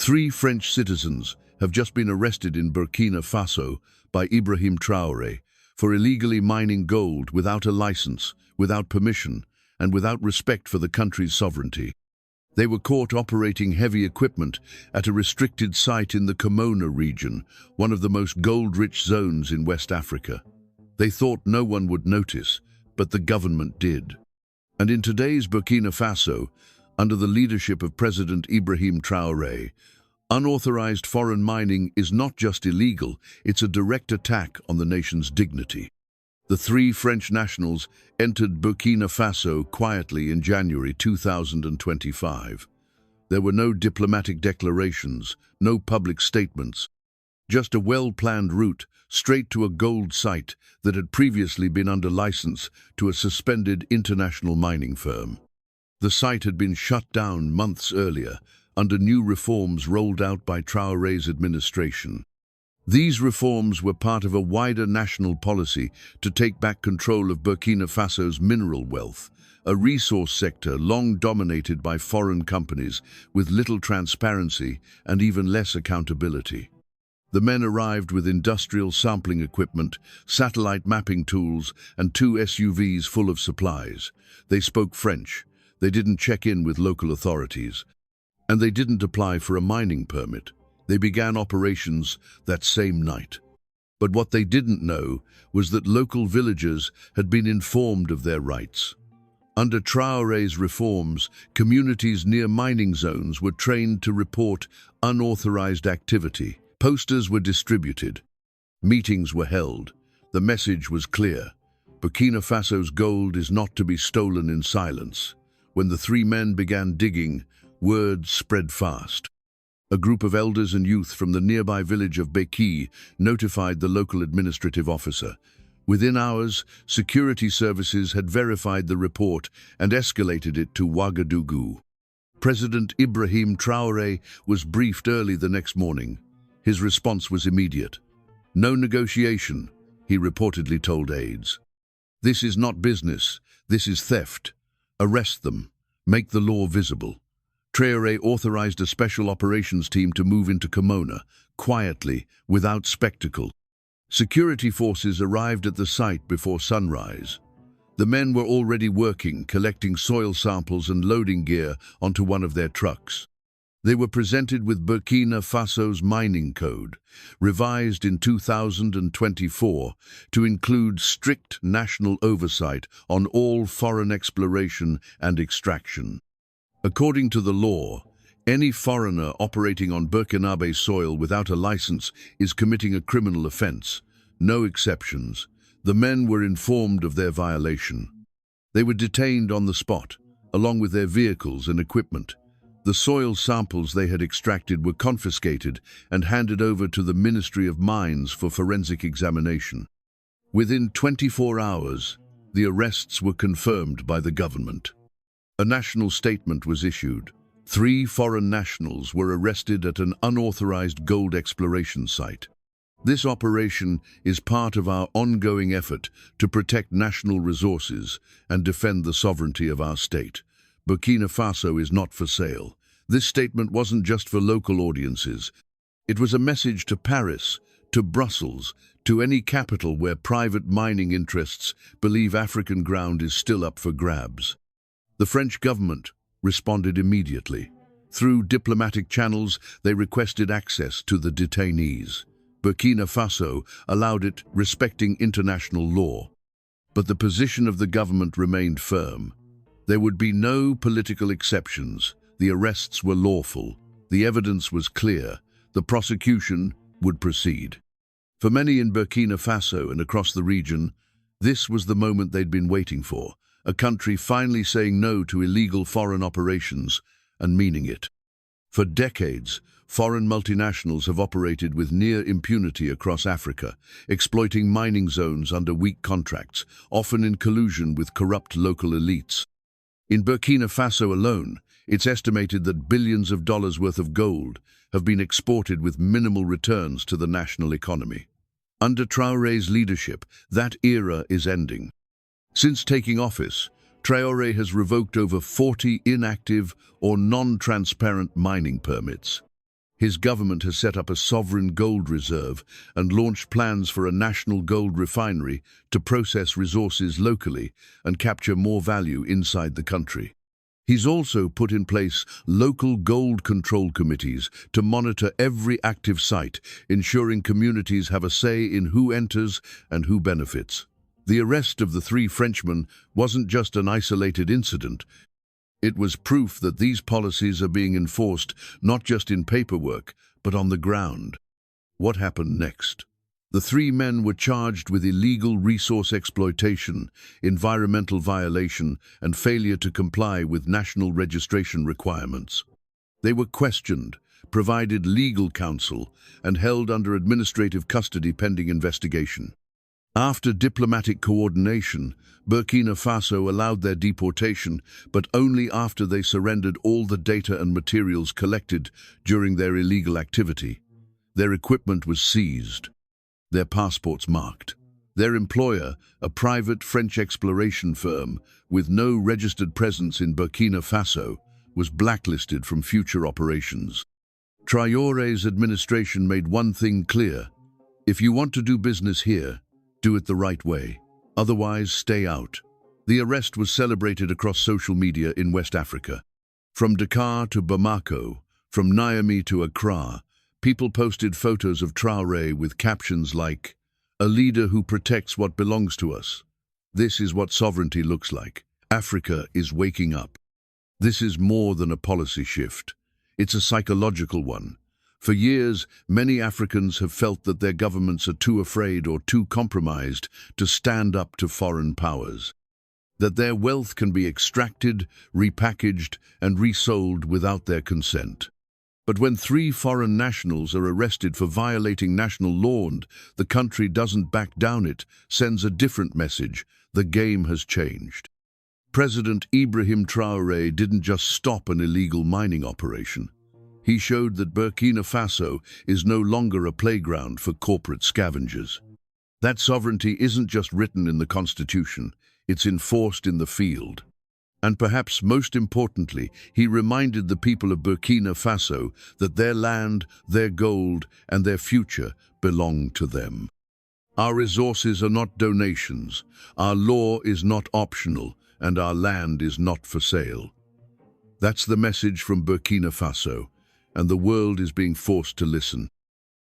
3 French citizens have just been arrested in Burkina Faso by Ibrahim Traoré for illegally mining gold without a license, without permission, and without respect for the country's sovereignty. They were caught operating heavy equipment at a restricted site in the Komona region, one of the most gold-rich zones in West Africa. They thought no one would notice, but the government did. And in today's Burkina Faso, under the leadership of President Ibrahim Traoré, unauthorized foreign mining is not just illegal, it's a direct attack on the nation's dignity. The 3 French nationals entered Burkina Faso quietly in January 2025. There were no diplomatic declarations, no public statements, just a well-planned route straight to a gold site that had previously been under license to a suspended international mining firm. The site had been shut down months earlier under new reforms rolled out by Traoré's administration. These reforms were part of a wider national policy to take back control of Burkina Faso's mineral wealth, a resource sector long dominated by foreign companies with little transparency and even less accountability. The men arrived with industrial sampling equipment, satellite mapping tools, and 2 SUVs full of supplies. They spoke French. They didn't check in with local authorities. And they didn't apply for a mining permit. They began operations that same night. But what they didn't know was that local villagers had been informed of their rights. Under Traoré's reforms, communities near mining zones were trained to report unauthorized activity. Posters were distributed. Meetings were held. The message was clear. Burkina Faso's gold is not to be stolen in silence. When the 3 men began digging, word spread fast. A group of elders and youth from the nearby village of Beki notified the local administrative officer. Within hours, security services had verified the report and escalated it to Ouagadougou. President Ibrahim Traoré was briefed early the next morning. His response was immediate. "No negotiation," he reportedly told aides. "This is not business, this is theft. Arrest them. Make the law visible." Traoré authorized a special operations team to move into Komona, quietly, without spectacle. Security forces arrived at the site before sunrise. The men were already working, collecting soil samples and loading gear onto one of their trucks. They were presented with Burkina Faso's mining code, revised in 2024 to include strict national oversight on all foreign exploration and extraction. According to the law, any foreigner operating on Burkinabe soil without a license is committing a criminal offense. No exceptions. The men were informed of their violation. They were detained on the spot, along with their vehicles and equipment. The soil samples they had extracted were confiscated and handed over to the Ministry of Mines for forensic examination. Within 24 hours, the arrests were confirmed by the government. A national statement was issued. 3 foreign nationals were arrested at an unauthorized gold exploration site. This operation is part of our ongoing effort to protect national resources and defend the sovereignty of our state. Burkina Faso is not for sale. This statement wasn't just for local audiences. It was a message to Paris, to Brussels, to any capital where private mining interests believe African ground is still up for grabs. The French government responded immediately. Through diplomatic channels, they requested access to the detainees. Burkina Faso allowed it, respecting international law. But the position of the government remained firm. There would be no political exceptions. The arrests were lawful. The evidence was clear. The prosecution would proceed. For many in Burkina Faso and across the region, this was the moment they'd been waiting for. A country finally saying no to illegal foreign operations and meaning it. For decades, foreign multinationals have operated with near impunity across Africa, exploiting mining zones under weak contracts, often in collusion with corrupt local elites. In Burkina Faso alone, it's estimated that billions of dollars worth of gold have been exported with minimal returns to the national economy. Under Traoré's leadership, that era is ending. Since taking office, Traoré has revoked over 40 inactive or non-transparent mining permits. His government has set up a sovereign gold reserve and launched plans for a national gold refinery to process resources locally and capture more value inside the country. He's also put in place local gold control committees to monitor every active site, ensuring communities have a say in who enters and who benefits. The arrest of the three Frenchmen wasn't just an isolated incident. It was proof that these policies are being enforced not just in paperwork, but on the ground. What happened next? The three men were charged with illegal resource exploitation, environmental violation, and failure to comply with national registration requirements. They were questioned, provided legal counsel, and held under administrative custody pending investigation. After diplomatic coordination, Burkina Faso allowed their deportation, but only after they surrendered all the data and materials collected during their illegal activity. Their equipment was seized, their passports marked. Their employer, a private French exploration firm with no registered presence in Burkina Faso, was blacklisted from future operations. Traoré's administration made one thing clear: if you want to do business here, do it the right way. Otherwise, stay out. The arrest was celebrated across social media in West Africa. From Dakar to Bamako, from Niamey to Accra, people posted photos of Traoré with captions like, "A leader who protects what belongs to us. This is what sovereignty looks like. Africa is waking up." This is more than a policy shift. It's a psychological one. For years, many Africans have felt that their governments are too afraid or too compromised to stand up to foreign powers, that their wealth can be extracted, repackaged, and resold without their consent. But when three foreign nationals are arrested for violating national law and the country doesn't back down, it sends a different message: the game has changed. President Ibrahim Traoré didn't just stop an illegal mining operation. He showed that Burkina Faso is no longer a playground for corporate scavengers. That sovereignty isn't just written in the constitution, it's enforced in the field. And perhaps most importantly, he reminded the people of Burkina Faso that their land, their gold, and their future belong to them. Our resources are not donations, our law is not optional, and our land is not for sale. That's the message from Burkina Faso, and the world is being forced to listen.